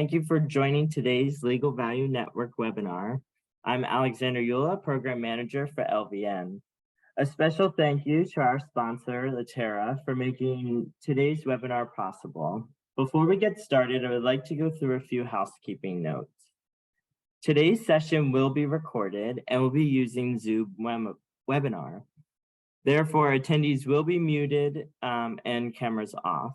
thank you for joining today's Legal Value Network webinar. I'm Alexander Eula, Program Manager for LVN. A special thank you to our sponsor, Litera, for making today's webinar possible. Before we get started, I would like to go through a few housekeeping notes. Today's session will be recorded and will be using Zoom webinar. Therefore, attendees will be muted and cameras off.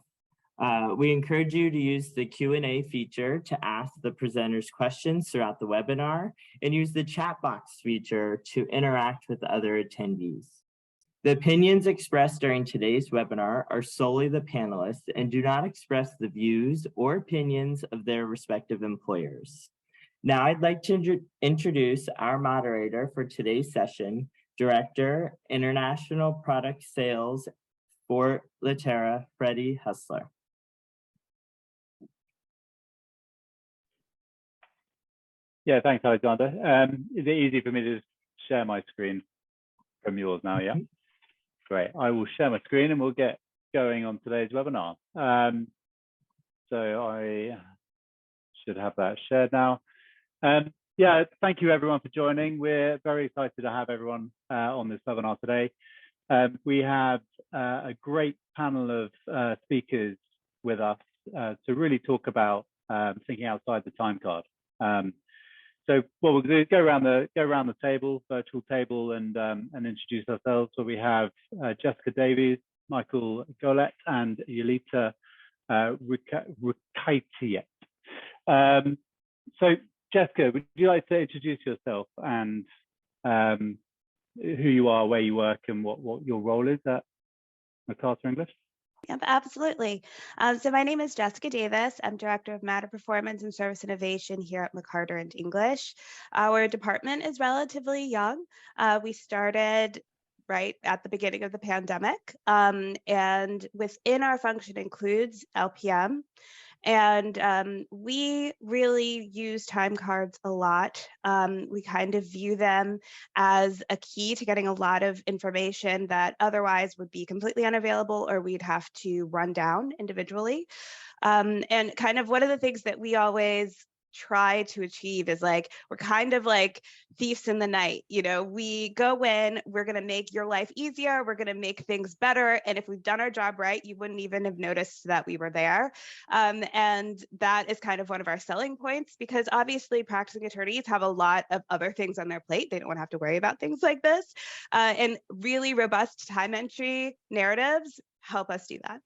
We encourage you to use the Q&A feature to ask the presenters questions throughout the webinar and use the chat box feature to interact with other attendees. The opinions expressed during today's webinar are solely the panelists and do not express the views or opinions of their respective employers. Now I'd like to introduce our moderator for today's session, Director, International Product Sales for Litera, Freddie Hustler. Yeah, thanks, Alexander. Is it easy for me to share my screen from yours now? Yeah, great. I will share my screen and we'll get going on today's webinar. So I should have that shared now. Yeah, thank you everyone for joining. We're very excited to have everyone on this webinar today. We have a great panel of speakers with us to really talk about thinking outside the time card. So what we'll do is go around the table, virtual table, and introduce ourselves. So we have Jessica Davies, Michael Golet, and Yolita Rukaitiet. So Jessica, would you like to introduce yourself and who you are, where you work, and what your role is at McCarter English? Yep, absolutely. So my name is Jessica Davis. I'm Director of Matter Performance and Service Innovation here at McCarter and English. Our department is relatively young. We started right at the beginning of the pandemic, and within our function includes LPM. And we really use time cards a lot. We kind of view them as a key to getting a lot of information that otherwise would be completely unavailable or we'd have to run down individually. And kind of one of the things that we always try to achieve is like, we're kind of like thieves in the night. You know, we go in, we're going to make your life easier, we're going to make things better, and if we've done our job right, you wouldn't even have noticed that we were there. And that is kind of one of our selling points, because obviously practicing attorneys have a lot of other things on their plate. They don't want to have to worry about things like this, and really robust time entry narratives help us do that.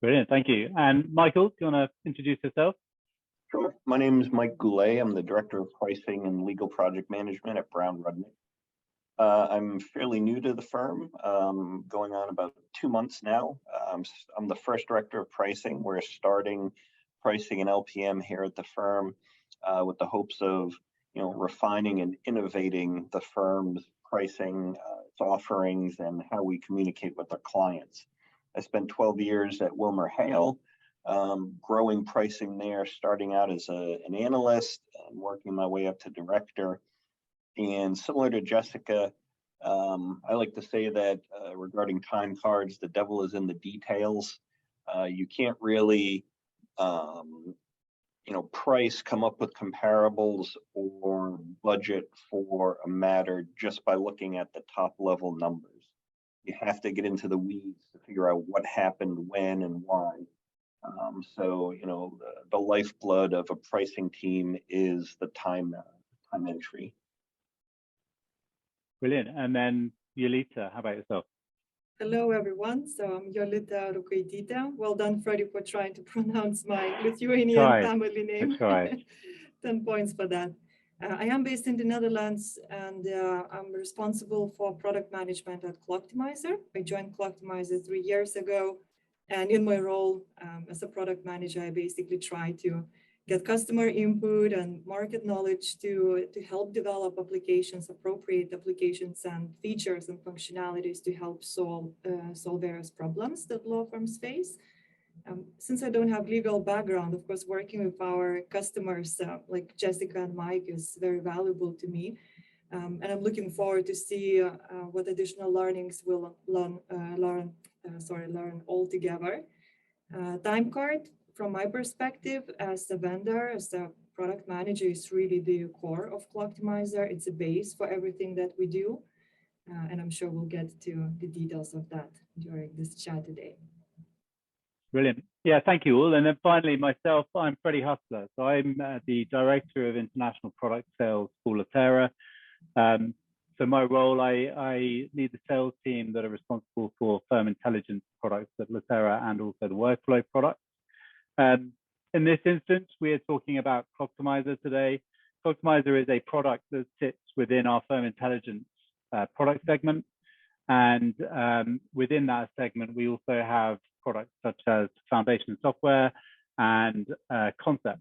Brilliant, thank you. And Michael, do you want to introduce yourself? Sure. My name is Mike Goulet. I'm the Director of Pricing and Legal Project Management at Brown Rudnick. I'm fairly new to the firm, going on about 2 months now. I'm the first Director of Pricing. We're starting pricing and LPM here at the firm with the hopes of, refining and innovating the firm's pricing, its offerings, and how we communicate with our clients. I spent 12 years at WilmerHale, growing pricing there, starting out as an analyst and working my way up to director. And similar to Jessica, I like to say that regarding time cards, the devil is in the details. You can't really, price, come up with comparables or budget for a matter just by looking at the top level numbers. You have to get into the weeds to figure out what happened, when, and why. So, the lifeblood of a pricing team is the time entry. Brilliant. And then Yolita, how about yourself? Hello, everyone. So I'm Yolita Rukaitiet. Well done, Freddie, for trying to pronounce my Lithuanian family name. 10 points for that. I am based in the Netherlands, and I'm responsible for product management at Clocktimizer. I joined Clocktimizer 3 years ago. And in my role as a product manager, I basically try to get customer input and market knowledge to help develop applications, appropriate applications and features and functionalities to help solve various problems that law firms face. Since I don't have legal background, of course, working with our customers like Jessica and Mike is very valuable to me. And I'm looking forward to see what additional learnings we'll learn all together. Time card, from my perspective, as the vendor, as the product manager, is really the core of Clocktimizer. It's a base for everything that we do. And I'm sure we'll get to the details of that during this chat today. Brilliant. Yeah, thank you all. And then finally, myself, I'm Freddie Hustler. So I'm the Director of International Product Sales for Latera. So my role, I lead the sales team that are responsible for firm intelligence products at Latera and also the workflow products. In this instance, we are talking about Clocktimizer today. Clocktimizer is a product that sits within our firm intelligence product segment. And within that segment, we also have products such as foundation software and concept.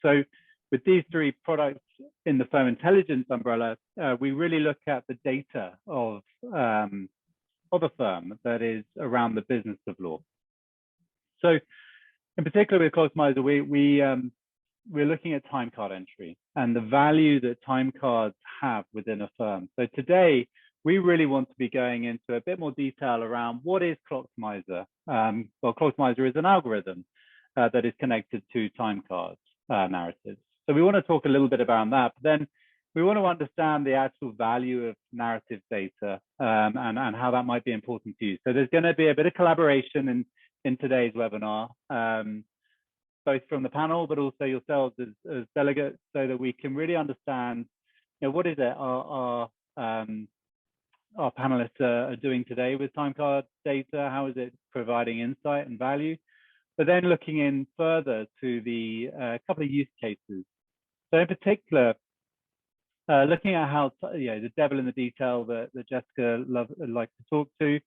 So with these three products in the firm intelligence umbrella, we really look at the data of a firm that is around the business of law. So in particular with Clocktimizer, we're looking at time card entry and the value that time cards have within a firm. So today, we really want to be going into a bit more detail around what is Clocktimizer. Well, Clocktimizer is an algorithm that is connected to time cards narratives. So we want to talk a little bit about that, but then we want to understand the actual value of narrative data and how that might be important to you. So there's going to be a bit of collaboration in today's webinar, both from the panel, but also yourselves as delegates, so that we can really understand, what is it our panelists are doing today with time card data, how is it providing insight and value, but then looking in further to the couple of use cases. So in particular, looking at how the devil in the detail that Jessica likes to talk to,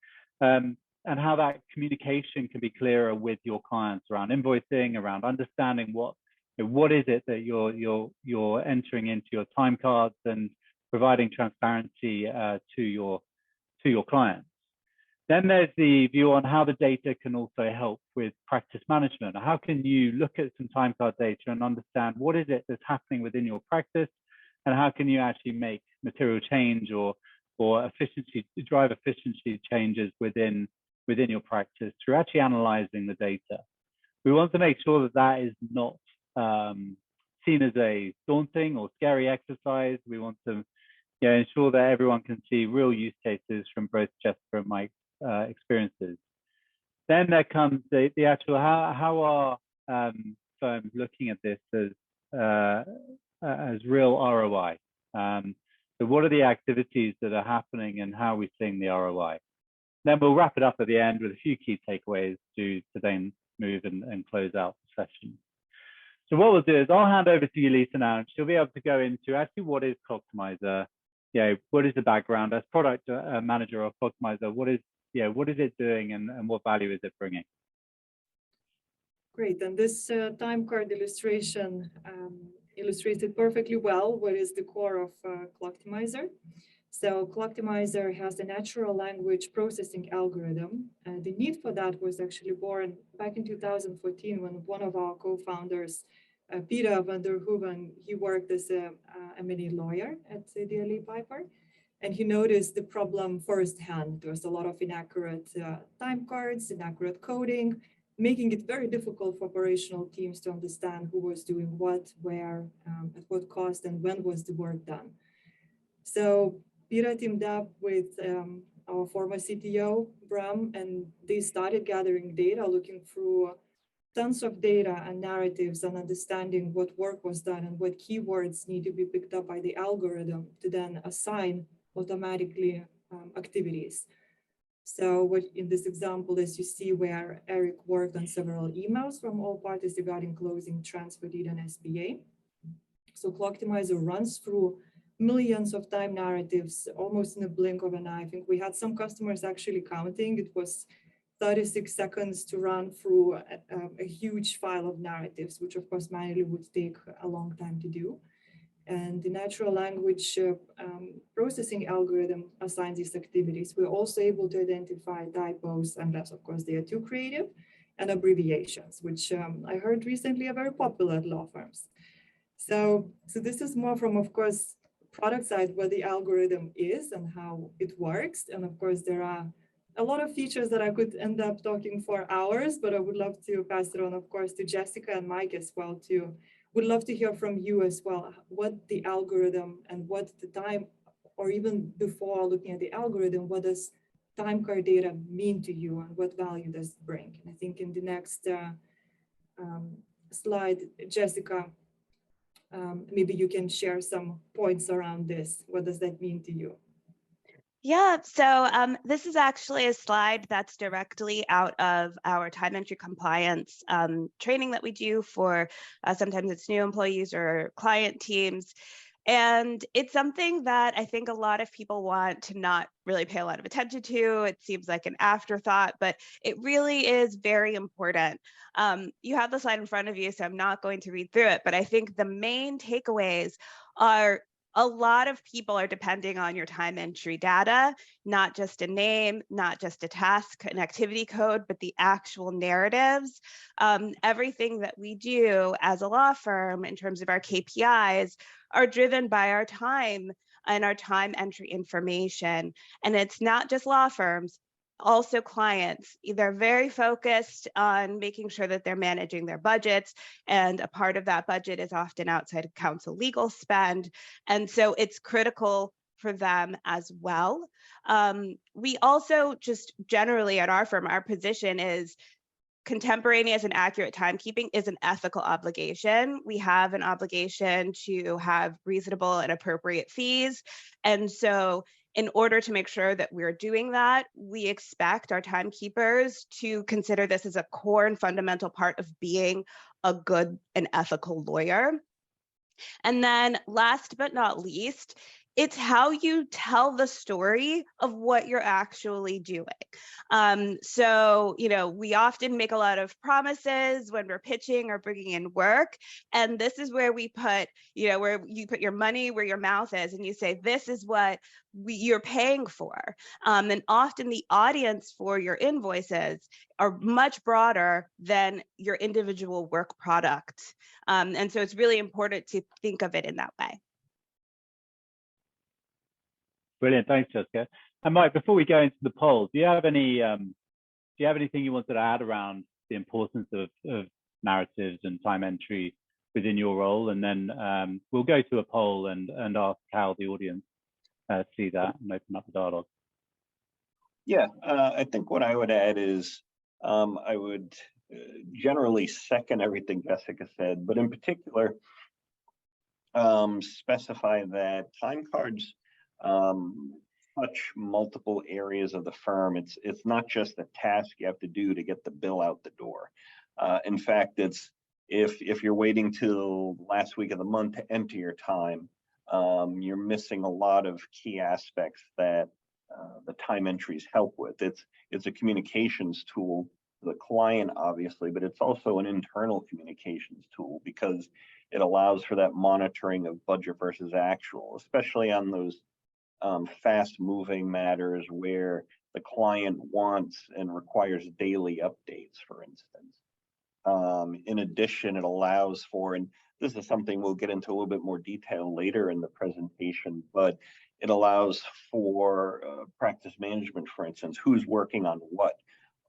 and how that communication can be clearer with your clients around invoicing, around understanding what is it that you're entering into your time cards and providing transparency to your clients. Then there's the view on how the data can also help with practice management. How can you look at some time card data and understand what is it that's happening within your practice, and how can you actually make material change or drive efficiency changes within your practice through actually analyzing the data. We want to make sure that is not seen as a daunting or scary exercise. We want to ensure that everyone can see real use cases from both Jessica and Mike's experiences. Then there comes the actual how are firms looking at this as real ROI. So what are the activities that are happening and how are we seeing the ROI? Then we'll wrap it up at the end with a few key takeaways to then move and close out the session. So what we'll do is I'll hand over to you, Lisa, now, and she'll be able to go into actually what is Clocktimizer, what is the background as product manager of Clocktimizer, what is it doing and what value is it bringing? Great, and this time card illustration illustrates it perfectly well what is the core of Clocktimizer. So Clocktimizer has a natural language processing algorithm. The need for that was actually born back in 2014 when one of our co-founders, Peter van der Hoeven, he worked as a M&A lawyer at DLA Piper, and he noticed the problem firsthand. There was a lot of inaccurate time cards, inaccurate coding, making it very difficult for operational teams to understand who was doing what, where, at what cost, and when was the work done. So Peter teamed up with our former CTO, Bram, and they started gathering data, looking through tons of data and narratives and understanding what work was done and what keywords need to be picked up by the algorithm to then assign automatically activities. So what in this example, as you see, where Eric worked on several emails from all parties regarding closing, transfer deed, and SBA. So Clocktimizer runs through millions of time narratives almost in a blink of an eye. I think we had some customers actually counting. It was 36 seconds to run through a huge file of narratives, which of course manually would take a long time to do. And the natural language processing algorithm assigns these activities. We're also able to identify typos, unless of course they are too creative, and abbreviations, which I heard recently are very popular at law firms. So this is more from, of course, product side, what the algorithm is and how it works. And of course, there are a lot of features that I could end up talking for hours, but I would love to pass it on, of course, to Jessica and Mike as well too. Would love to hear from you as well, what the algorithm and what the time, or even before looking at the algorithm, what does time card data mean to you and what value does it bring? And I think in the next slide, Jessica, maybe you can share some points around this. What does that mean to you? Yeah, so this is actually a slide that's directly out of our time entry compliance training that we do for sometimes it's new employees or client teams. And it's something that I think a lot of people want to not really pay a lot of attention to. It seems like an afterthought, but it really is very important. You have the slide in front of you, so I'm not going to read through it, but I think the main takeaways are a lot of people are depending on your time entry data, not just a name, not just a task, an activity code, but the actual narratives. Everything that we do as a law firm in terms of our KPIs are driven by our time and our time entry information. And it's not just law firms, also clients. They're very focused on making sure that they're managing their budgets, and a part of that budget is often outside of counsel legal spend. And so it's critical for them as well. We also just generally at our firm, our position is contemporaneous and accurate timekeeping is an ethical obligation. We have an obligation to have reasonable and appropriate fees. And so in order to make sure that we're doing that, we expect our timekeepers to consider this as a core and fundamental part of being a good and ethical lawyer. And then last but not least, it's how you tell the story of what you're actually doing. So, we often make a lot of promises when we're pitching or bringing in work. And this is where we put, where you put your money where your mouth is and you say, this is what you're paying for. And often the audience for your invoices are much broader than your individual work product. And so it's really important to think of it in that way. Brilliant, thanks, Jessica. And Mike, before we go into the poll, do you have anything you wanted to add around the importance of narratives and time entry within your role? And then we'll go to a poll and ask how the audience see that and open up the dialogue. Yeah, I think what I would add is I would generally second everything Jessica said, but in particular, specify that time cards touch multiple areas of the firm. It's not just a task you have to do to get the bill out the door. In fact, it's if you're waiting till last week of the month to enter your time, you're missing a lot of key aspects that the time entries help with. It's a communications tool for the client, obviously, but it's also an internal communications tool because it allows for that monitoring of budget versus actual, especially on those fast-moving matters where the client wants and requires daily updates, for instance. In addition, it allows for, and this is something we'll get into a little bit more detail later in the presentation, but it allows for practice management, for instance, who's working on what?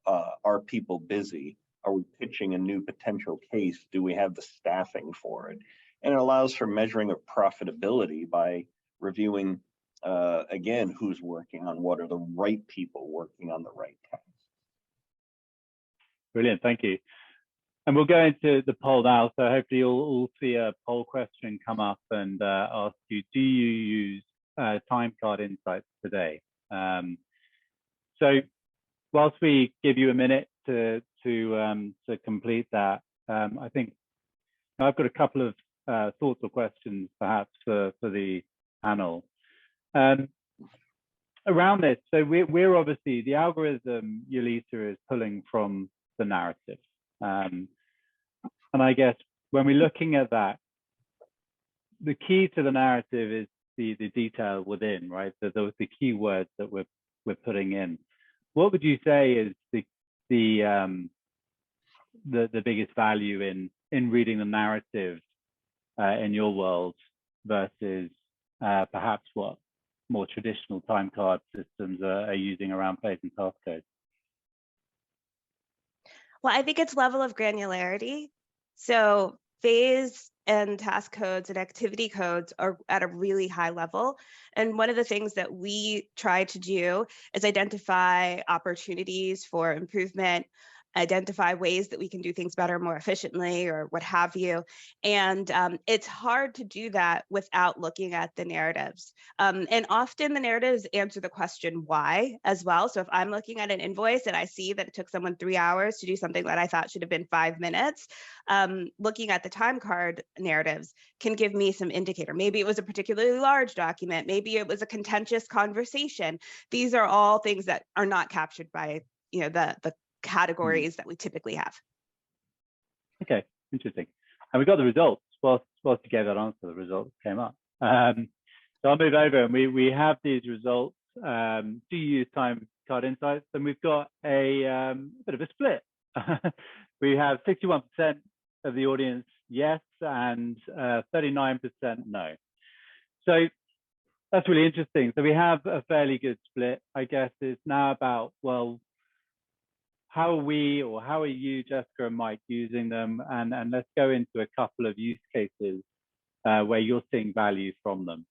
Are people busy? Are we pitching a new potential case? Do we have the staffing for it? And it allows for measuring of profitability by reviewing again, who's working on what, are the right people working on the right tasks. Brilliant, thank you. And we'll go into the poll now. So hopefully you'll all see a poll question come up and ask you, do you use Timecard Insights today? So whilst we give you a minute to complete that, I think I've got a couple of thoughts or questions perhaps for the panel. Around this, so we're obviously, the algorithm Yulita is pulling from the narrative. And I guess when we're looking at that, the key to the narrative is the detail within, right? So those the keywords that we're putting in. What would you say is the biggest value in reading the narrative in your world versus perhaps what more traditional time card systems are using around placing task codes? Well, I think it's level of granularity. So phase and task codes and activity codes are at a really high level. And one of the things that we try to do is identify opportunities for improvement, identify ways that we can do things better, more efficiently, or what have you. And it's hard to do that without looking at the narratives. And often the narratives answer the question why as well. So if I'm looking at an invoice and I see that it took someone 3 hours to do something that I thought should have been 5 minutes, looking at the time card narratives can give me some indicator. Maybe it was a particularly large document. Maybe it was a contentious conversation. These are all things that are not captured by the categories that we typically have. Okay, interesting. And we got the results. Whilst you gave that answer, the results came up. So I'll move over, and we have these results. Do you use time card insights? And we've got a bit of a split. We have 61% of the audience yes, and 39% no. So that's really interesting. So we have a fairly good split. I guess it's now about, well, how are you, Jessica and Mike, using them? And let's go into a couple of use cases where you're seeing value from them.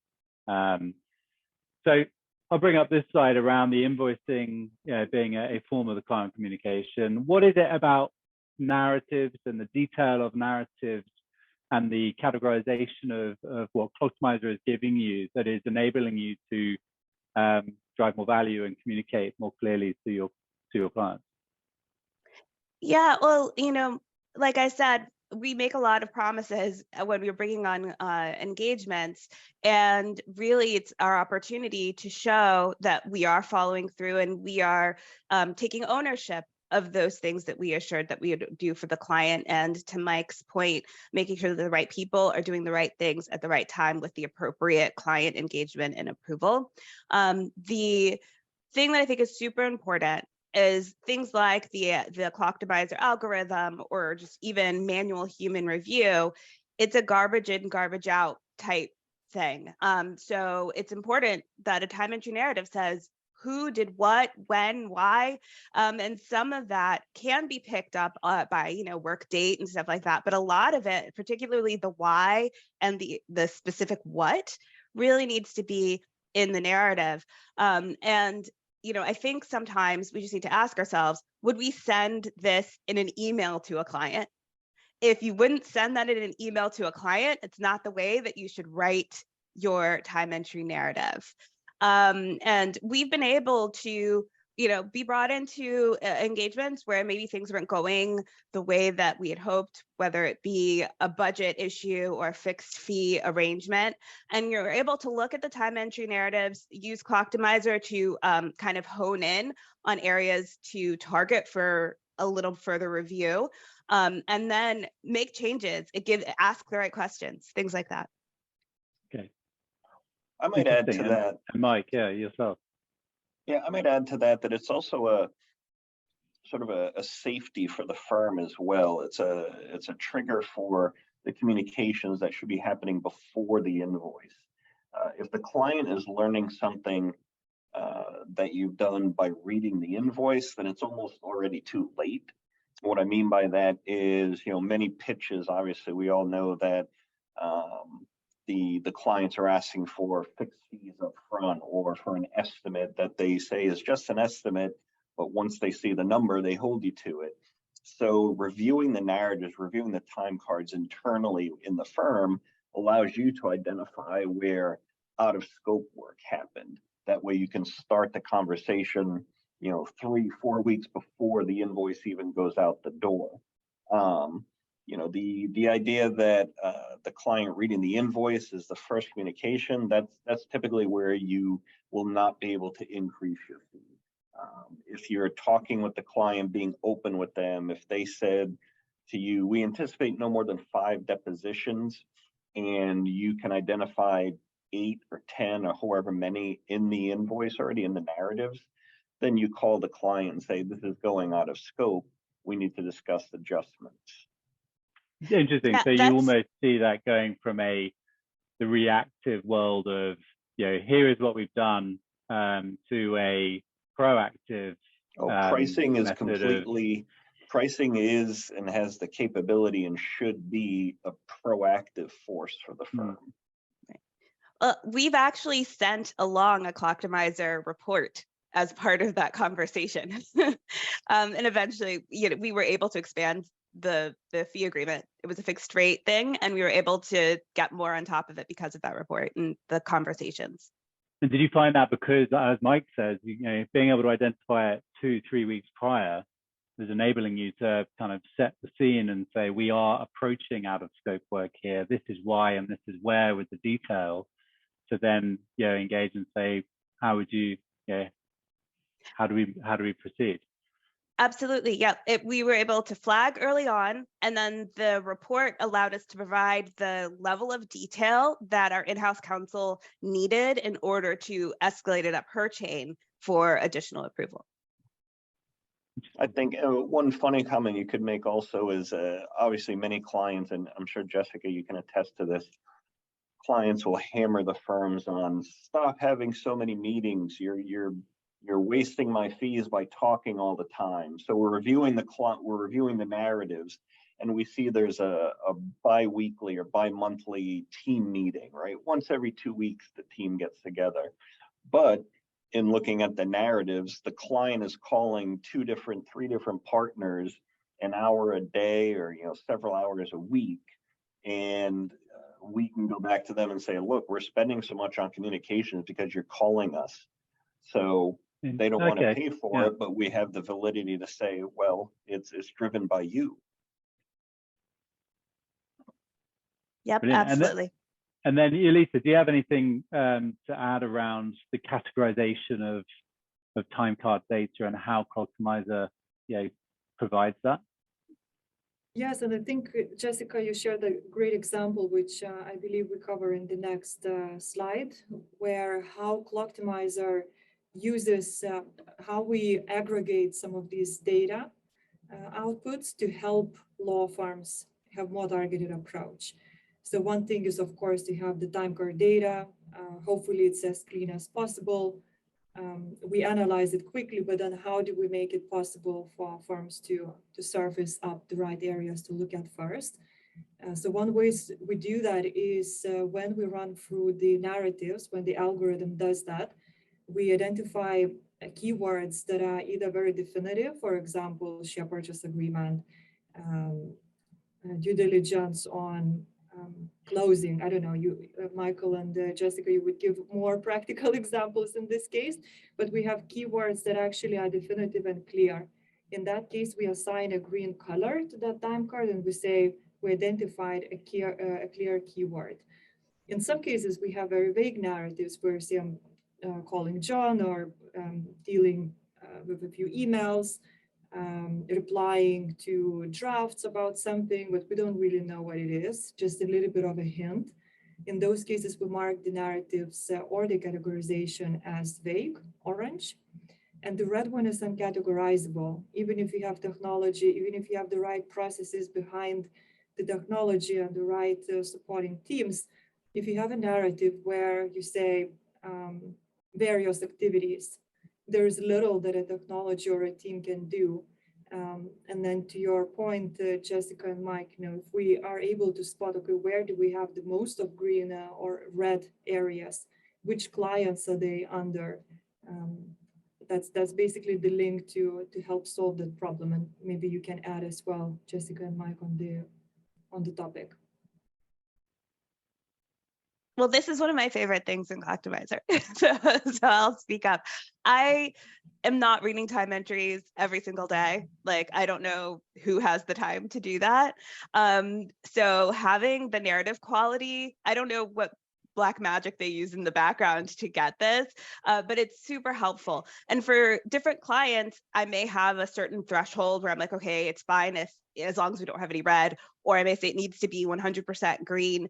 So I'll bring up this slide around the invoicing being a form of the client communication. What is it about narratives and the detail of narratives and the categorization of what Clocktimizer is giving you that is enabling you to drive more value and communicate more clearly to your clients? Yeah, well, like I said, we make a lot of promises when we're bringing on engagements, and really it's our opportunity to show that we are following through and we are taking ownership of those things that we assured that we would do for the client. And to Mike's point, making sure that the right people are doing the right things at the right time with the appropriate client engagement and approval. The thing that I think is super important is things like the Clocktimizer algorithm, or just even manual human review. It's a garbage in, garbage out type thing. So it's important that a time entry narrative says who did what, when, why, and some of that can be picked up by work date and stuff like that. But a lot of it, particularly the why and the specific what, really needs to be in the narrative. And I think sometimes we just need to ask ourselves, would we send this in an email to a client? If you wouldn't send that in an email to a client, it's not the way that you should write your time entry narrative. And we've been able to be brought into engagements where maybe things weren't going the way that we had hoped, whether it be a budget issue or a fixed fee arrangement. And you're able to look at the time entry narratives, use Clocktimizer to kind of hone in on areas to target for a little further review, and then make changes. Ask the right questions, things like that. Okay. I might add to that. Mike, yeah, yourself. Yeah, I might add to that it's also a sort of a safety for the firm as well. It's a trigger for the communications that should be happening before the invoice. If the client is learning something that you've done by reading the invoice, then it's almost already too late. What I mean by that is, many pitches, obviously, we all know that the clients are asking for fixed fees up front, or for an estimate that they say is just an estimate, but once they see the number, they hold you to it. So reviewing the narratives, reviewing the time cards internally in the firm allows you to identify where out of scope work happened. That way you can start the conversation, 3-4 weeks before the invoice even goes out the door. The idea that the client reading the invoice is the first communication, that's typically where you will not be able to increase your fee. If you're talking with the client, being open with them, if they said to you, we anticipate no more than 5 depositions, and you can identify 8 or 10 or however many in the invoice already in the narratives, then you call the client and say, this is going out of scope. We need to discuss adjustments. Interesting. So you almost see that going from the reactive world of here is what we've done, to a proactive Pricing is method completely, pricing is and has the capability and should be a proactive force for the firm. We've actually sent along a Clocktimizer report as part of that conversation. And eventually, we were able to expand the fee agreement. It was a fixed rate thing, and we were able to get more on top of it because of that report and the conversations. And did you find that because, as Mike says, being able to identify it 2-3 weeks prior is enabling you to kind of set the scene and say, we are approaching out of scope work here. This is why, and this is where with the detail, to then engage and say, how would you, how do we proceed? Absolutely, yeah. We were able to flag early on, and then the report allowed us to provide the level of detail that our in-house counsel needed in order to escalate it up her chain for additional approval. I think one funny comment you could make also is obviously many clients, and I'm sure Jessica, you can attest to this, clients will hammer the firms on stop having so many meetings. You're wasting my fees by talking all the time. So we're reviewing the narratives, and we see there's a bi-weekly or bi-monthly team meeting, right? Once every 2 weeks, the team gets together. But in looking at the narratives, the client is calling 3 different partners an hour a day or several hours a week, and we can go back to them and say, look, we're spending so much on communications because you're calling us. So they don't want to pay for it, but we have the validity to say, well, it's driven by you. Yep, brilliant. Absolutely. And then Elisa, do you have anything to add around the categorization of time card data and how Clocktimizer provides that? Yes, and I think, Jessica, you shared a great example, which I believe we cover in the next slide, where how Clocktimizer uses how we aggregate some of these data outputs to help law firms have more targeted approach. So one thing is, of course, to have the time card data. Hopefully it's as clean as possible. We analyze it quickly, but then how do we make it possible for firms to surface up the right areas to look at first? So one way we do that is when we run through the narratives, when the algorithm does that, we identify keywords that are either very definitive, for example, share purchase agreement, due diligence on closing. I don't know, you, Michael and Jessica, you would give more practical examples in this case, but we have keywords that actually are definitive and clear. In that case, we assign a green color to that time card and we say we identified a clear keyword. In some cases, we have very vague narratives where say I'm calling John or dealing with a few emails, replying to drafts about something, but we don't really know what it is, just a little bit of a hint. In those cases, we mark the narratives or the categorization as vague, orange, and the red one is uncategorizable. Even if you have technology, even if you have the right processes behind the technology and the right supporting teams, if you have a narrative where you say various activities, there is little that a technology or a team can do. And then to your point, Jessica and Mike, if we are able to spot, okay, where do we have the most of green or red areas? Which clients are they under? That's basically the link to help solve that problem. And maybe you can add as well, Jessica and Mike, on the topic. Well, this is one of my favorite things in Clocktimizer, so I'll speak up. I am not reading time entries every single day. Like, I don't know who has the time to do that. So having the narrative quality, I don't know what black magic they use in the background to get this, but it's super helpful. And for different clients, I may have a certain threshold where I'm like, okay, it's fine as long as we don't have any red, or I may say it needs to be 100% green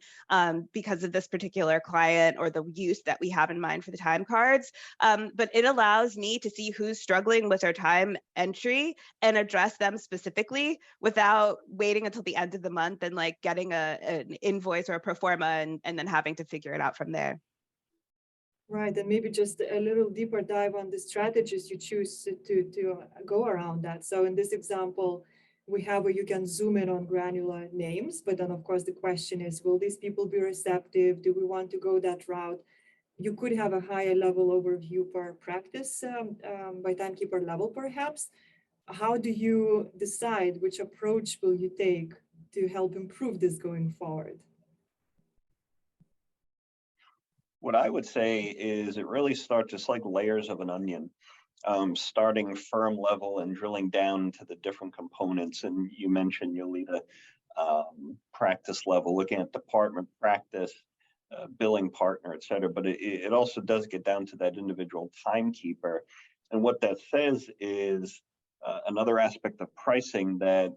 because of this particular client or the use that we have in mind for the time cards. But it allows me to see who's struggling with their time entry and address them specifically without waiting until the end of the month and like getting an invoice or a pro forma and then having to figure it out from there. Right, and maybe just a little deeper dive on the strategies you choose to go around that. So in this example, we have where you can zoom in on granular names, but then of course the question is, will these people be receptive? Do we want to go that route? You could have a higher level overview per practice by timekeeper level, perhaps. How do you decide which approach will you take to help improve this going forward? What I would say is it really starts just like layers of an onion, starting firm level and drilling down to the different components. And you mentioned, Yolita, practice level, looking at department practice, billing partner, et cetera. But it also does get down to that individual timekeeper. And what that says is another aspect of pricing that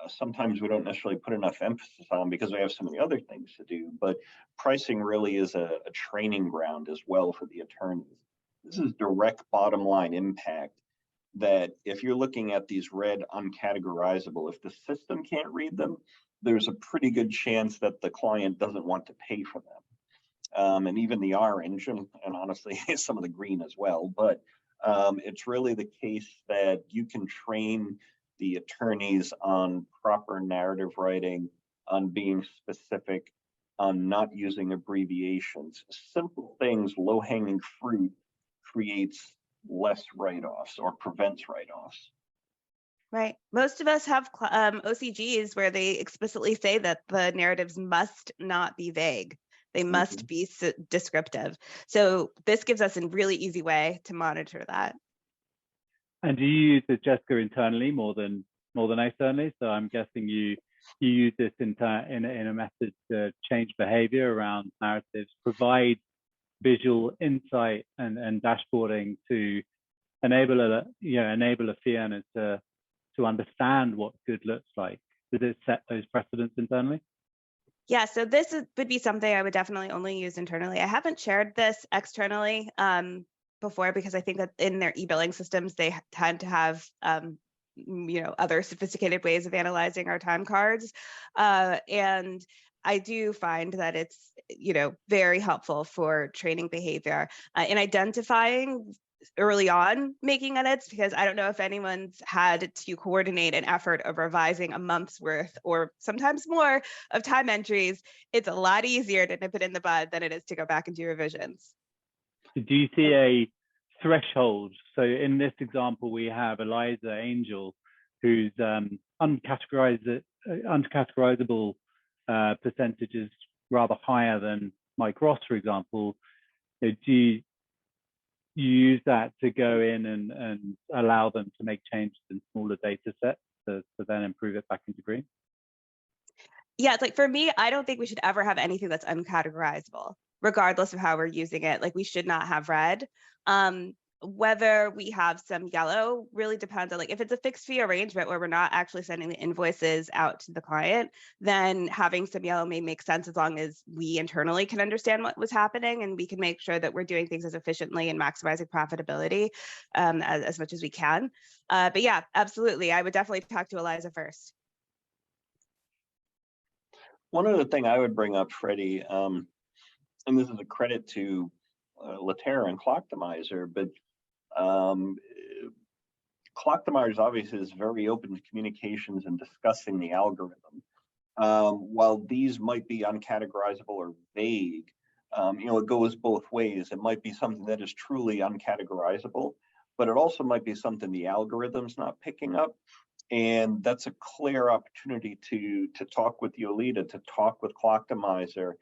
sometimes we don't necessarily put enough emphasis on because we have so many other things to do, but pricing really is a training ground as well for the attorneys. This is direct bottom line impact that if you're looking at these red uncategorizable, if the system can't read them, there's a pretty good chance that the client doesn't want to pay for them. And even the orange, and honestly, some of the green as well, but it's really the case that you can train the attorneys on proper narrative writing, on being specific, on not using abbreviations. Simple things, low-hanging fruit, creates less write-offs or prevents write-offs. Right. Most of us have OCGs where they explicitly say that the narratives must not be vague. They must be descriptive. So this gives us a really easy way to monitor that. And do you use the Jessica internally more than externally? So I'm guessing you use this in a method to change behavior around narratives, provide visual insight and dashboarding to enable a fee earner to understand what good looks like. Does it set those precedents internally? Yeah, so this would be something I would definitely only use internally. I haven't shared this externally before because I think that in their e-billing systems, they tend to have other sophisticated ways of analyzing our time cards. And I do find that it's, very helpful for training behavior in identifying early on making edits, because I don't know if anyone's had to coordinate an effort of revising a month's worth or sometimes more of time entries. It's a lot easier to nip it in the bud than it is to go back and do revisions. Do you see a threshold? So in this example, we have Eliza Angel, whose uncategorizable percentage is rather higher than Mike Ross, for example. Do you use that to go in and allow them to make changes in smaller data sets to then improve it back into green? Yeah, it's like for me, I don't think we should ever have anything that's uncategorizable, regardless of how we're using it. Like we should not have red. Whether we have some yellow really depends on, like, if it's a fixed fee arrangement where we're not actually sending the invoices out to the client, then having some yellow may make sense as long as we internally can understand what was happening and we can make sure that we're doing things as efficiently and maximizing profitability as much as we can. But yeah, absolutely. I would definitely talk to Eliza first. One other thing I would bring up, Freddie, and this is a credit to Latera and Clocktimizer, but Clocktimizer obviously is very open to communications and discussing the algorithm. While these might be uncategorizable or vague, it goes both ways. It might be something that is truly uncategorizable, but it also might be something the algorithm's not picking up. And that's a clear opportunity to talk with Yolita, to talk with Clocktimizer,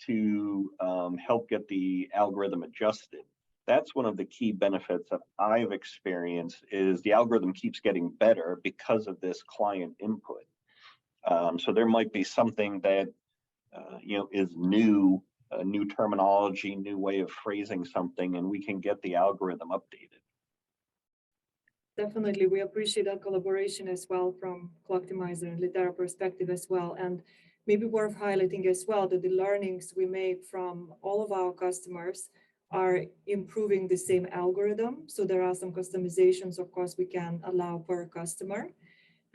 to help get the algorithm adjusted. That's one of the key benefits that I've experienced is the algorithm keeps getting better because of this client input. So there might be something that is new, a new terminology, new way of phrasing something, and we can get the algorithm updated. Definitely, we appreciate that collaboration as well from Clocktimizer and Latera perspective as well. And maybe worth highlighting as well that the learnings we make from all of our customers are improving the same algorithm. So there are some customizations, of course, we can allow per customer,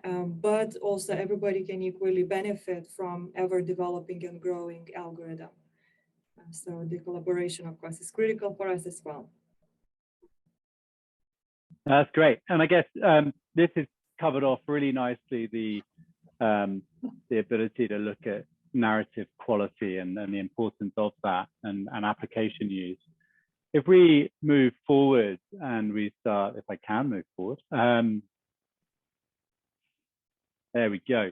but also everybody can equally benefit from ever developing and growing algorithm. So the collaboration, of course, is critical for us as well. That's great. And I guess this has covered off really nicely the ability to look at narrative quality and the importance of that and application use. If we move forward and we start, if I can move forward, there we go.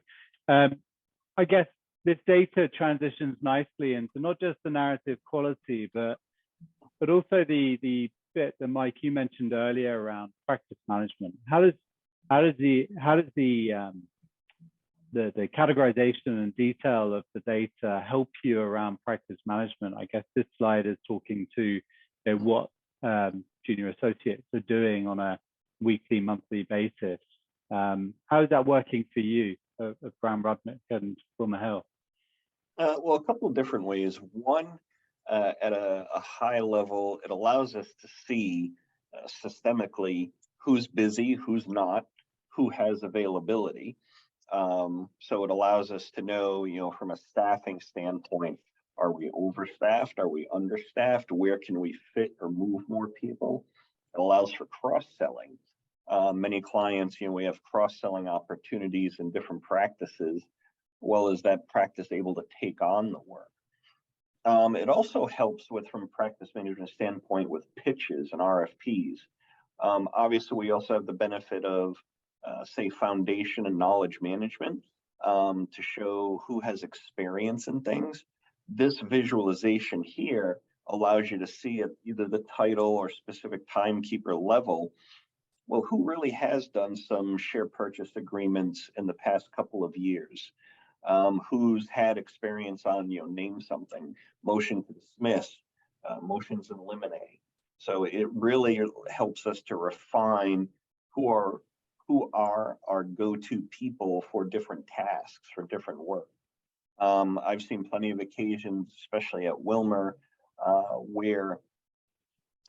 I guess this data transitions nicely into not just the narrative quality, but also the bit that Mike, you mentioned earlier around practice management. How does the categorization and detail of the data help you around practice management? I guess this slide is talking to what junior associates are doing on a weekly, monthly basis. How is that working for you of Brown Rudnick and Wilmer Hill? Well, a couple of different ways. One, at a high level, it allows us to see systemically who's busy, who's not, who has availability. So it allows us to know, from a staffing standpoint, are we overstaffed? Are we understaffed? Where can we fit or move more people? It allows for cross-selling. Many clients, we have cross-selling opportunities in different practices, well as that practice able to take on the work. It also helps from a practice management standpoint with pitches and RFPs. Obviously, we also have the benefit of, say, foundation and knowledge management to show who has experience in things. This visualization here allows you to see at either the title or specific timekeeper level, well, who really has done some share purchase agreements in the past couple of years? Who's had experience on, name something, motion to dismiss, motions in limine. So it really helps us to refine who are our go-to people for different tasks, for different work. I've seen plenty of occasions, especially at Wilmer, where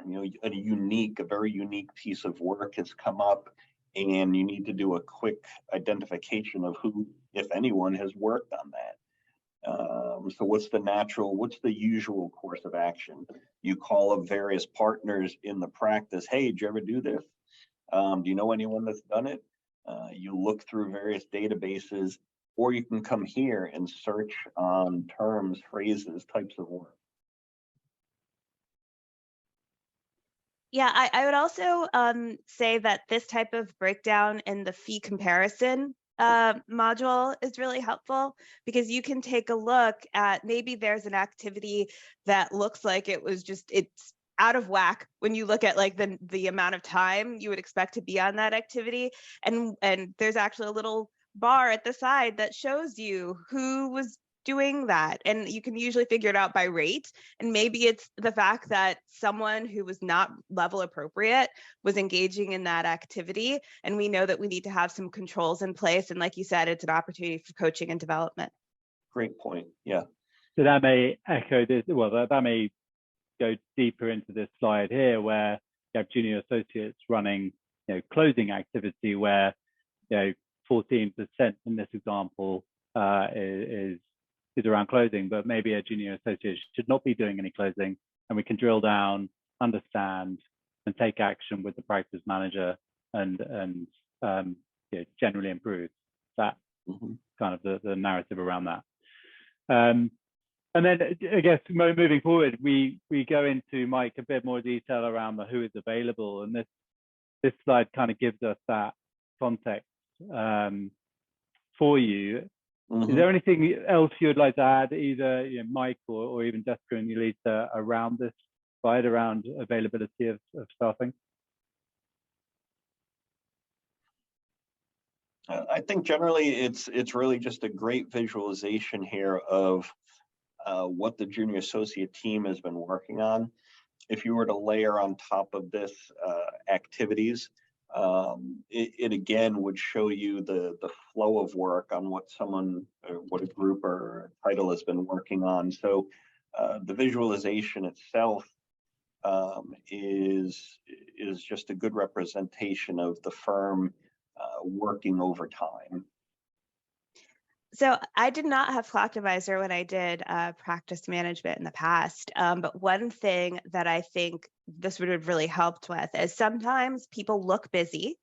a very unique piece of work has come up, and you need to do a quick identification of who, if anyone, has worked on that. So what's the usual course of action? You call up various partners in the practice. Hey, did you ever do this? Do you know anyone that's done it? You look through various databases, or you can come here and search on terms, phrases, types of work. Yeah, I would also say that this type of breakdown in the fee comparison module is really helpful, because you can take a look at, maybe there's an activity that looks like it's out of whack when you look at like the amount of time you would expect to be on that activity, and there's actually a little bar at the side that shows you who was doing that, and you can usually figure it out by rate. And maybe it's the fact that someone who was not level appropriate was engaging in that activity, and we know that we need to have some controls in place, and like you said, it's an opportunity for coaching and development. Great point. Yeah. So that may echo this, well, that may go deeper into this slide here, where you have junior associates running closing activity, where 14% in this example is around closing, but maybe a junior associate should not be doing any closing, and we can drill down, understand, and take action with the practice manager, and generally improve that kind of the narrative around that. And then I guess moving forward, we go into, Mike, a bit more detail around the who is available, and this slide kind of gives us that context for you. Is there anything else you'd like to add, either Mike or even Jessica and Yulita, around this slide, around availability of staffing? I think generally it's really just a great visualization here of what the junior associate team has been working on. If you were to layer on top of this activities, it again would show you the flow of work on what a group or a title has been working on. So the visualization itself is just a good representation of the firm working over time. So I did not have Clocktimizer when I did practice management in the past. But one thing that I think this would have really helped with is sometimes people look busy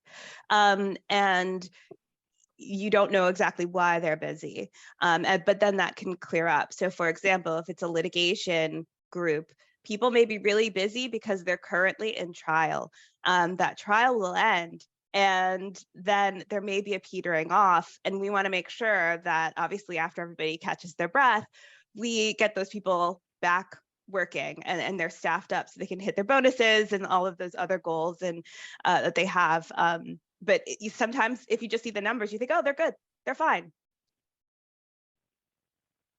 and you don't know exactly why they're busy, but then that can clear up. So for example, if it's a litigation group, people may be really busy because they're currently in trial. That trial will end, and then there may be a petering off. And we want to make sure that obviously after everybody catches their breath, we get those people back working and they're staffed up so they can hit their bonuses and all of those other goals and that they have. But sometimes if you just see the numbers, you think, oh, they're good, they're fine.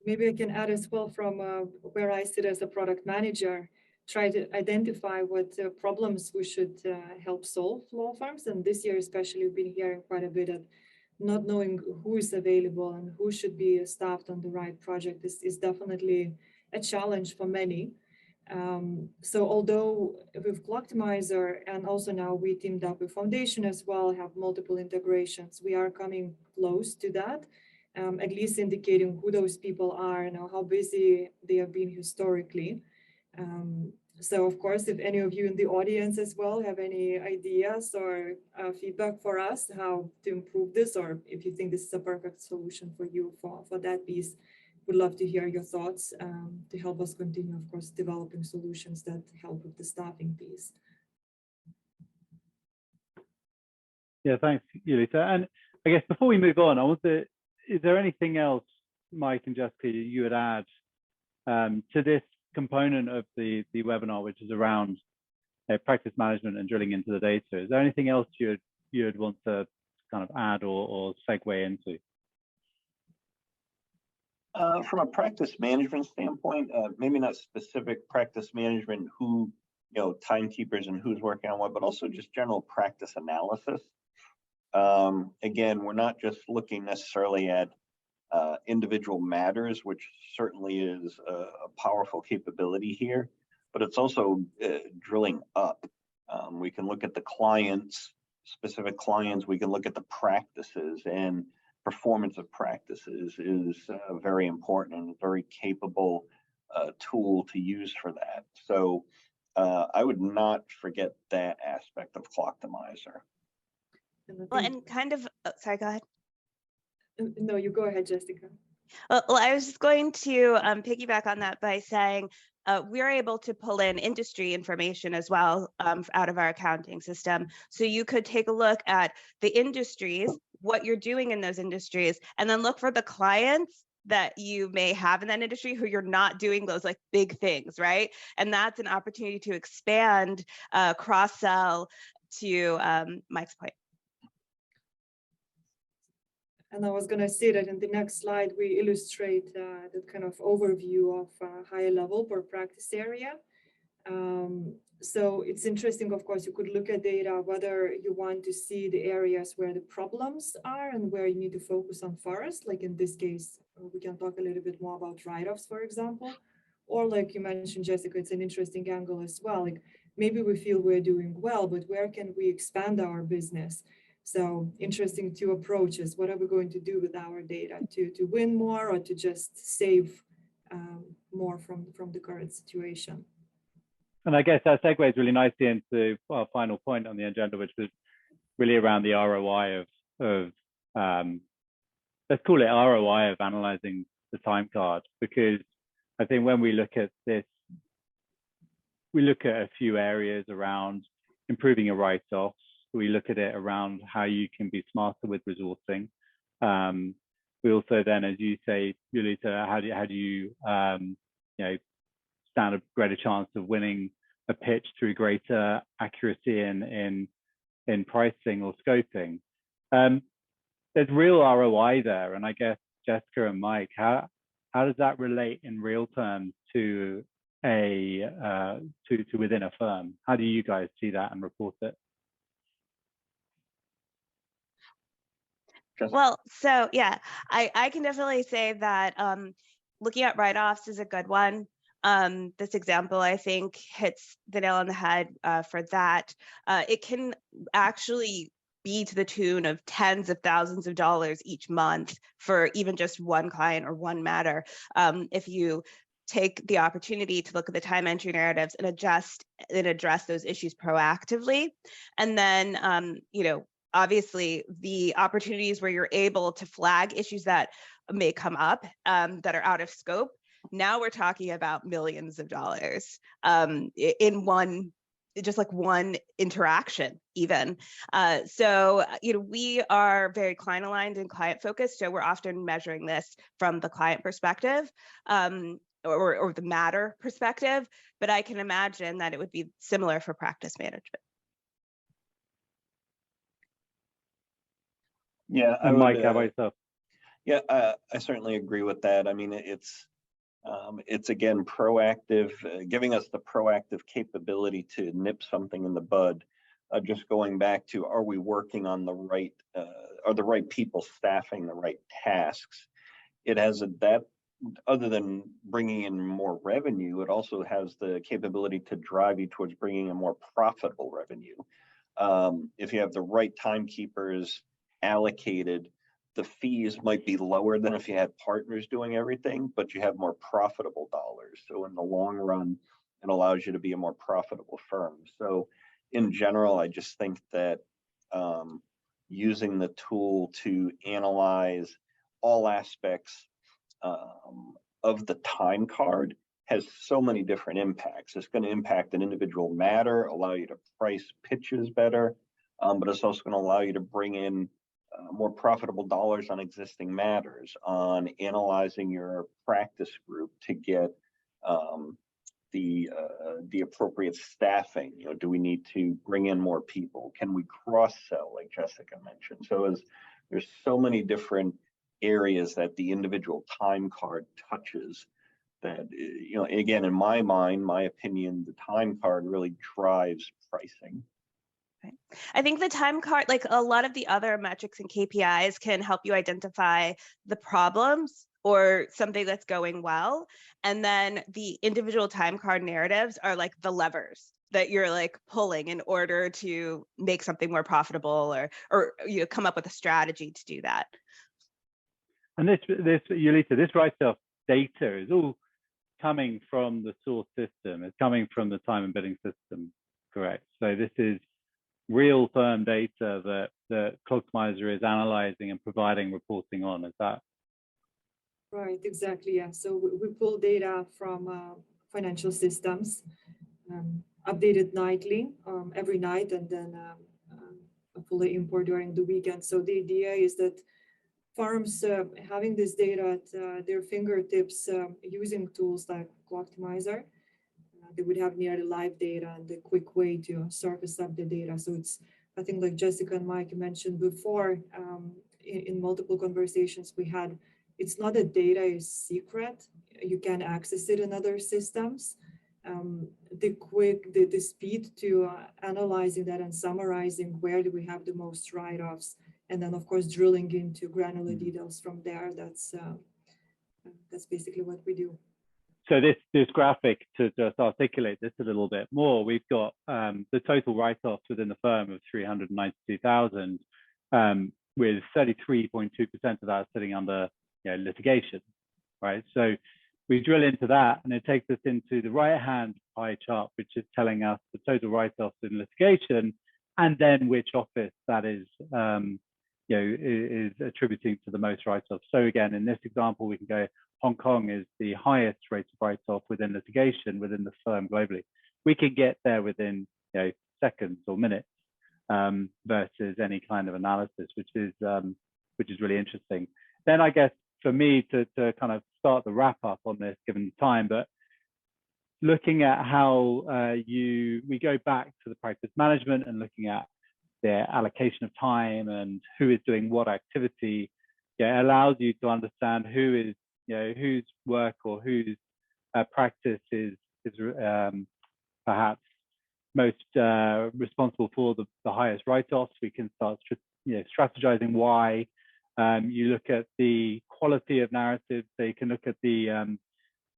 Maybe I can add as well from where I sit as a product manager, try to identify what problems we should help solve law firms. And this year especially, we've been hearing quite a bit of not knowing who is available and who should be staffed on the right project is definitely a challenge for many. So although with Clocktimizer and also now we teamed up with Foundation as well, have multiple integrations, we are coming close to that, at least indicating who those people are and how busy they have been historically. So of course, if any of you in the audience as well have any ideas or feedback for us, how to improve this, or if you think this is a perfect solution for you for that piece, would love to hear your thoughts to help us continue, of course, developing solutions that help with the staffing piece. Yeah, thanks, Julita. And I guess before we move on, is there anything else, Mike and Jessica, you would add to this component of the webinar, which is around practice management and drilling into the data? Is there anything else you'd want to kind of add or segue into? From a practice management standpoint, maybe not specific practice management, who, timekeepers and who's working on what, but also just general practice analysis. Again, we're not just looking necessarily at individual matters, which certainly is a powerful capability here, but it's also drilling up. We can look at the clients, specific clients, we can look at the practices, and performance of practices is very important and a very capable tool to use for that. So I would not forget that aspect of Clocktimizer. Well, and kind of, oh, sorry, go ahead. No, you go ahead, Jessica. Well, I was just going to piggyback on that by saying we're able to pull in industry information as well out of our accounting system. So you could take a look at the industries, what you're doing in those industries, and then look for the clients that you may have in that industry who you're not doing those like big things, right? And that's an opportunity to expand, cross-sell, to Mike's point. And I was going to say that in the next slide, we illustrate that kind of overview of higher level per practice area. So it's interesting, of course, you could look at data, whether you want to see the areas where the problems are and where you need to focus on first. Like in this case, we can talk a little bit more about write-offs, for example. Or like you mentioned, Jessica, it's an interesting angle as well. Like maybe we feel we're doing well, but where can we expand our business? So interesting two approaches. What are we going to do with our data to win more or to just save more from the current situation? And I guess that segues really nicely into our final point on the agenda, which was really around the ROI of let's call it ROI of analyzing the time card, because I think when we look at this, we look at a few areas around improving your write-offs. We look at it around how you can be smarter with resourcing. We also then, as you say, Julita, how do you stand a greater chance of winning a pitch through greater accuracy in pricing or scoping? There's real ROI there, and I guess Jessica and Mike, how does that relate in real terms to within a firm? How do you guys see that and report it? Well, so yeah, I can definitely say that looking at write-offs is a good one. This example, I think, hits the nail on the head for that. It can actually be to the tune of tens of thousands of dollars each month for even just one client or one matter. If you take the opportunity to look at the time entry narratives and address those issues proactively. And then, you know, obviously the opportunities where you're able to flag issues that may come up that are out of scope. Now we're talking about millions of dollars in one, just like one interaction even. So, you know, we are very client aligned and client focused. So we're often measuring this from the client perspective or the matter perspective, but I can imagine that it would be similar for practice management. Yeah, and Mike, how about yourself? Yeah, I certainly agree with that. I mean, it's again proactive, giving us the proactive capability to nip something in the bud. Just going back to, are we working on the right, are the right people staffing the right tasks? It has that, other than bringing in more revenue, it also has the capability to drive you towards bringing in more profitable revenue. If you have the right timekeepers allocated, the fees might be lower than if you had partners doing everything, but you have more profitable dollars. So in the long run, it allows you to be a more profitable firm. So in general, I just think that using the tool to analyze all aspects of the time card has so many different impacts. It's going to impact an individual matter, allow you to price pitches better, but it's also going to allow you to bring in more profitable dollars on existing matters, on analyzing your practice group to get the appropriate staffing. You know, do we need to bring in more people? Can we cross-sell, like Jessica mentioned? So there's so many different areas that the individual time card touches that, you know, again, in my mind, my opinion, the time card really drives pricing. I think the time card, like a lot of the other metrics and KPIs, can help you identify the problems or something that's going well. And then the individual time card narratives are like the levers that you're like pulling in order to make something more profitable or you know, come up with a strategy to do that. And this Yulita, this write-off data is all coming from the source system. It's coming from the time and bidding system, correct? So this is real firm data that Clocktimizer is analyzing and providing reporting on. Is that right? Exactly. Yeah. So we pull data from financial systems, updated nightly, every night, and then fully import during the weekend. So the idea is that firms having this data at their fingertips, using tools like Clocktimizer, they would have nearly live data and a quick way to surface up the data. So it's, I think, like Jessica and Mike mentioned before, in multiple conversations we had, it's not that data is secret. You can access it in other systems. The speed to analyzing that and summarizing where do we have the most write-offs, and then of course drilling into granular details from there. That's basically what we do. So this graphic, to just articulate this a little bit more, we've got the total write-offs within the firm of 392,000, with 33.2% of that sitting under, you know, litigation, right? So we drill into that, and it takes us into the right-hand pie chart, which is telling us the total write-offs in litigation, and then which office that is, you know, is attributing to the most write-offs. So again, in this example, we can go, Hong Kong is the highest rate of write-off within litigation within the firm globally. We can get there within, you know, seconds or minutes versus any kind of analysis, which is really interesting. Then I guess for me to kind of start the wrap up on this, given the time, but looking at how we go back to the practice management and looking at their allocation of time and who is doing what activity, yeah, allows you to understand who is, you know, whose work or whose practice is perhaps most responsible for the highest write-offs. We can start, you know, strategizing why. You look at the quality of narratives. So you can look at the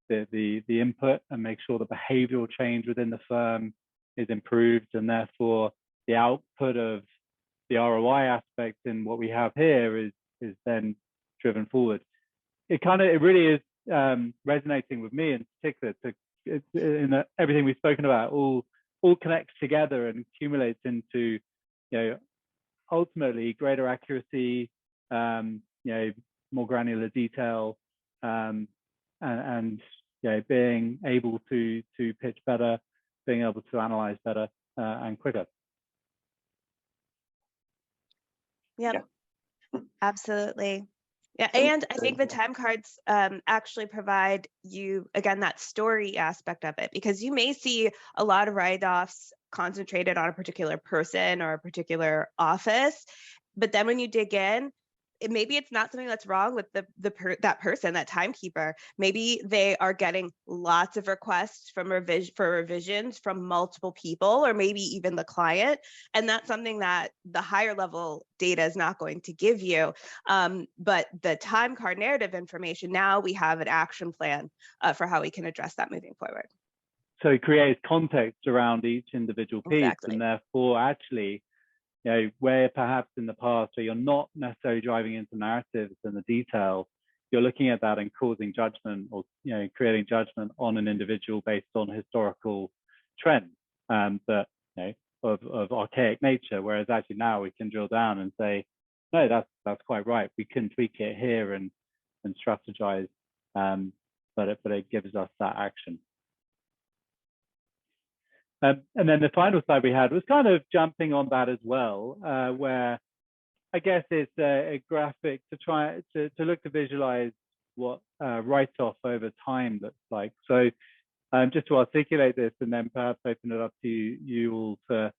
input and make sure the behavioral change within the firm is improved, and therefore the output of the ROI aspect in what we have here is then driven forward. It really is resonating with me in particular. Everything we've spoken about all connects together and accumulates into, ultimately greater accuracy, more granular detail, and being able to pitch better, being able to analyze better and quicker. Yep, yeah. Absolutely. Yeah, and I think the time cards actually provide you, again, that story aspect of it, because you may see a lot of write-offs concentrated on a particular person or a particular office, but then when you dig in, maybe it's not something that's wrong with that person, that timekeeper. Maybe they are getting lots of requests for revisions from multiple people, or maybe even the client. And that's something that the higher level data is not going to give you. But the time card narrative information, now we have an action plan for how we can address that moving forward. So it creates context around each individual piece. Exactly. And therefore actually, where perhaps in the past where you're not necessarily driving into narratives and the detail, you're looking at that and causing judgment, or creating judgment on an individual based on historical trends that of archaic nature. Whereas actually now we can drill down and say, no, that's quite right. We can tweak it here and strategize, but it gives us that action. And then the final slide we had was kind of jumping on that as well, where I guess it's a graphic to try to look to visualize what write-off over time looks like. So just to articulate this and then perhaps open it up to you all to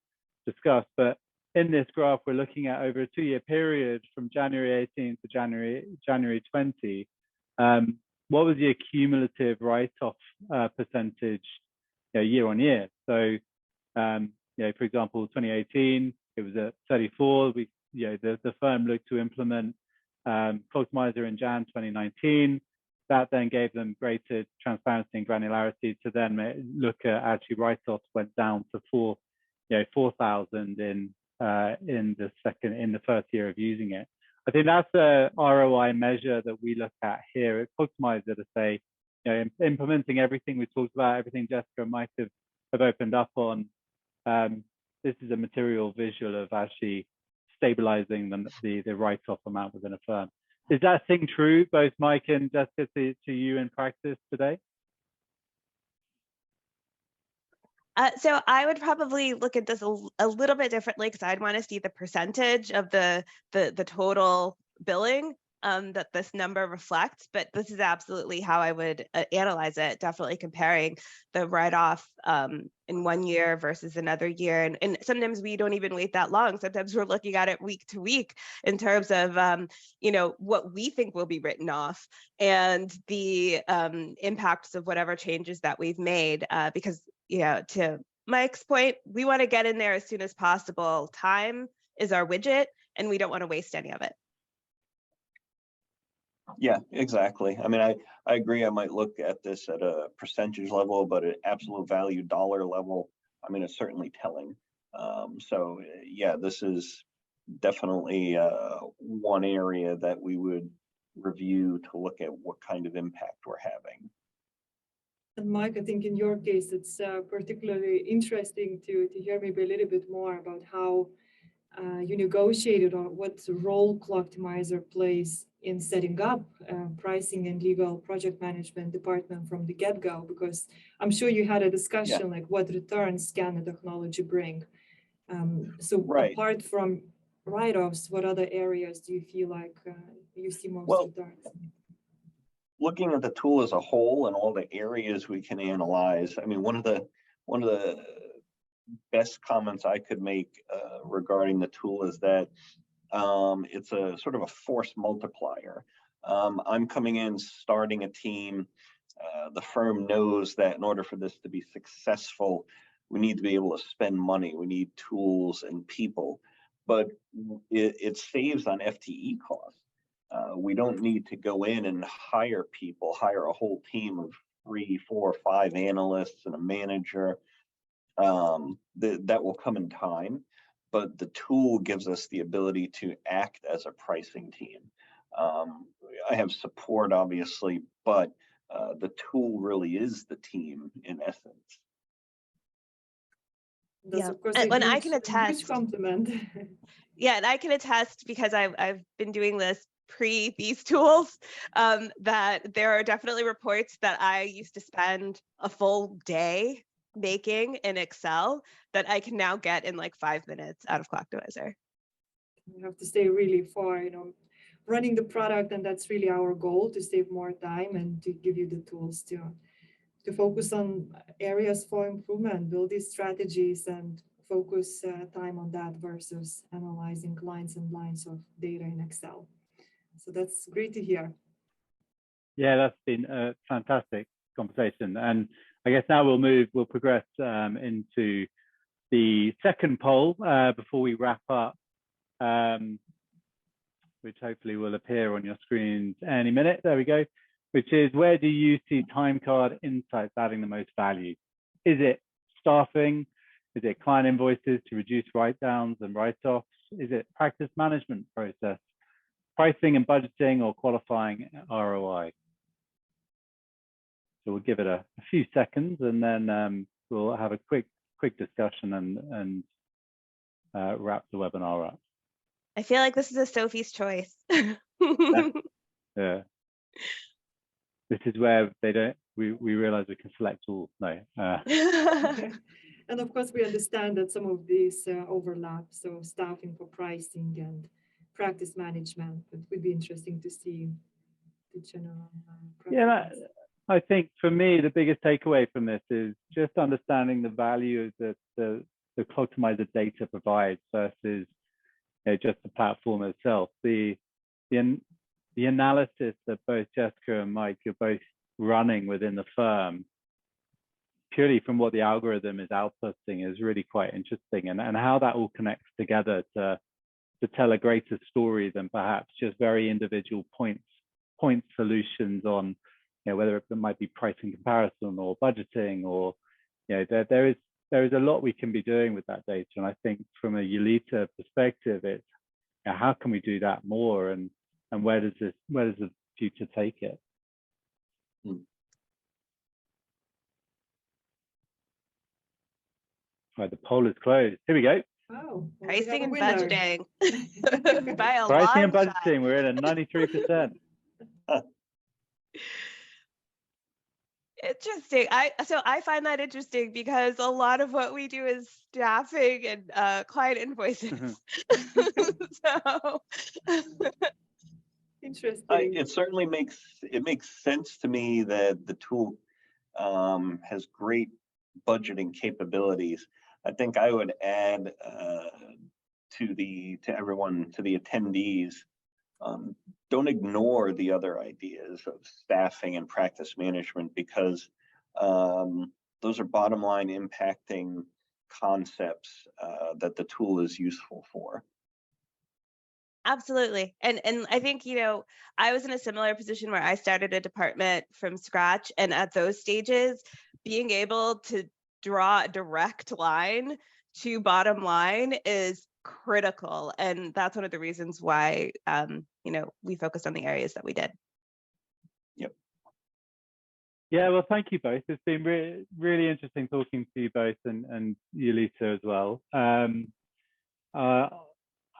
discuss. But in this graph, we're looking at over a 2-year period from January 18 to January 20. What was the cumulative write-off percentage year on year? So, for example, 2018, it was at 34. The firm looked to implement Clocktimizer in Jan 2019. That then gave them greater transparency and granularity to then look at actually write-offs went down to 4,000 in the first year of using it. I think that's a ROI measure that we look at here at Clocktimizer to say, implementing everything we talked about, everything Jessica might have opened up on. This is a material visual of actually stabilizing the write-off amount within a firm. Is that thing true, both Mike and Jessica, to you in practice today? So I would probably look at this a little bit differently, because I'd want to see the percentage of the total billing that this number reflects, but this is absolutely how I would analyze it, definitely comparing the write-off in 1 year versus another year. And sometimes we don't even wait that long. Sometimes we're looking at it week to week in terms of, what we think will be written off and the impacts of whatever changes that we've made. Because, to Mike's point, we want to get in there as soon as possible. Time is our widget, and we don't want to waste any of it. Yeah, exactly. I mean, I agree. I might look at this at a percentage level, but at absolute value dollar level, I mean, it's certainly telling. So yeah, this is definitely one area that we would review to look at what kind of impact we're having. And Mike, I think in your case, it's particularly interesting to hear maybe a little bit more about how you negotiated, or what role Clocktimizer plays in setting up pricing and legal project management department from the get-go, because I'm sure you had a discussion like what returns can the technology bring. So right. Apart from write-offs, what other areas do you feel like you see most returns? Looking at the tool as a whole and all the areas we can analyze, I mean, one of the best comments I could make regarding the tool is that it's a sort of a force multiplier. I'm coming in, starting a team. The firm knows that in order for this to be successful, we need to be able to spend money. We need tools and people, but it saves on FTE costs. We don't need to go in and hire people, hire a whole team of 3, 4, 5 analysts and a manager. That will come in time. but the tool gives us the ability to act as a pricing team. I have support, obviously, but the tool really is the team in essence. That's Yeah. of course And a when I huge, can a huge attest, compliment. yeah, and I can attest because I've been doing this pre these tools, that there are definitely reports that I used to spend a full day making in Excel that I can now get in like 5 minutes out of Clocktimizer. You have to stay really far, running the product, and that's really our goal, to save more time and to give you the tools to focus on areas for improvement, build these strategies, and focus time on that versus analyzing lines and lines of data in Excel. So that's great to hear. Yeah, that's been a fantastic conversation. And I guess now we'll progress into the second poll before we wrap up, which hopefully will appear on your screens any minute. There we go. Which is, where do you see Timecard insights adding the most value? Is it staffing? Is it client invoices to reduce write-downs and write-offs? Is it practice management process, pricing and budgeting, or qualifying ROI? So we'll give it a few seconds, and then we'll have a quick discussion and wrap the webinar up. I feel like this is a Sophie's choice. Yeah. This is where we realize we can select all. No. And of course, we understand that some of these overlap, so staffing for pricing and practice management, but it would be interesting to see the general Yeah, I think for me, the biggest takeaway from this is just understanding the value that the Clocktimizer data provides versus just the platform itself. The analysis that both Jessica and Mike are both running within the firm, purely from what the algorithm is outputting, is really quite interesting, and how that all connects together to tell a greater story than perhaps just very individual point solutions on, whether it might be pricing comparison or budgeting, or there is a lot we can be doing with that data. And I think from a Yolita perspective, it's how can we do that more, and where does the future take it? Right, the poll is closed. Here we go. Wow. Well, Pricing and budgeting. By a Pricing and long budgeting, shot. we're in at 93%. Interesting. I find that interesting because a lot of what we do is staffing and client invoices. So interesting. It certainly makes sense to me that the tool has great budgeting capabilities. I think I would add to the attendees, don't ignore the other ideas of staffing and practice management, because those are bottom line impacting concepts that the tool is useful for. absolutely. And I think, I was in a similar position where I started a department from scratch. And at those stages, being able to draw a direct line to bottom line is critical. And that's one of the reasons why, we focused on the areas that we did. Yep. Yeah, well, thank you both. It's been really interesting talking to you both, and Yolita as well. I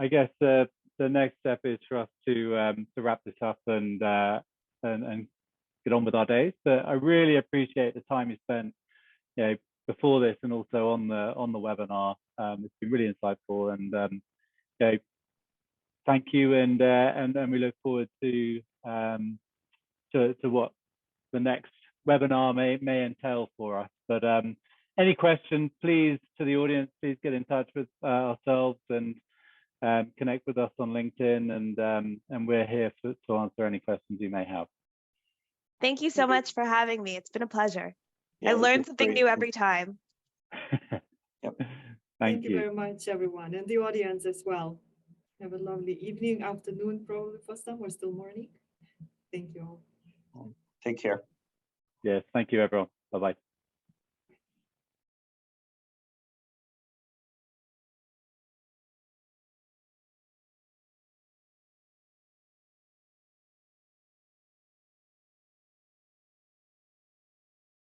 guess the next step is for us to wrap this up and get on with our days. But I really appreciate the time you spent, before this and also on the webinar. It's been really insightful, and thank you. And we look forward to what the next webinar may entail for us. But any questions, please, to the audience, please get in touch with ourselves and connect with us on LinkedIn, and we're here to answer any questions you may have. Thank you so much for having me. It's been a pleasure. Yeah, I learn something new every time. Yep. Thank you very much, everyone, and the audience as well. Have a lovely evening, afternoon, probably for some, or still morning. Thank you all. Take care. Yes, thank you, everyone. Bye-bye.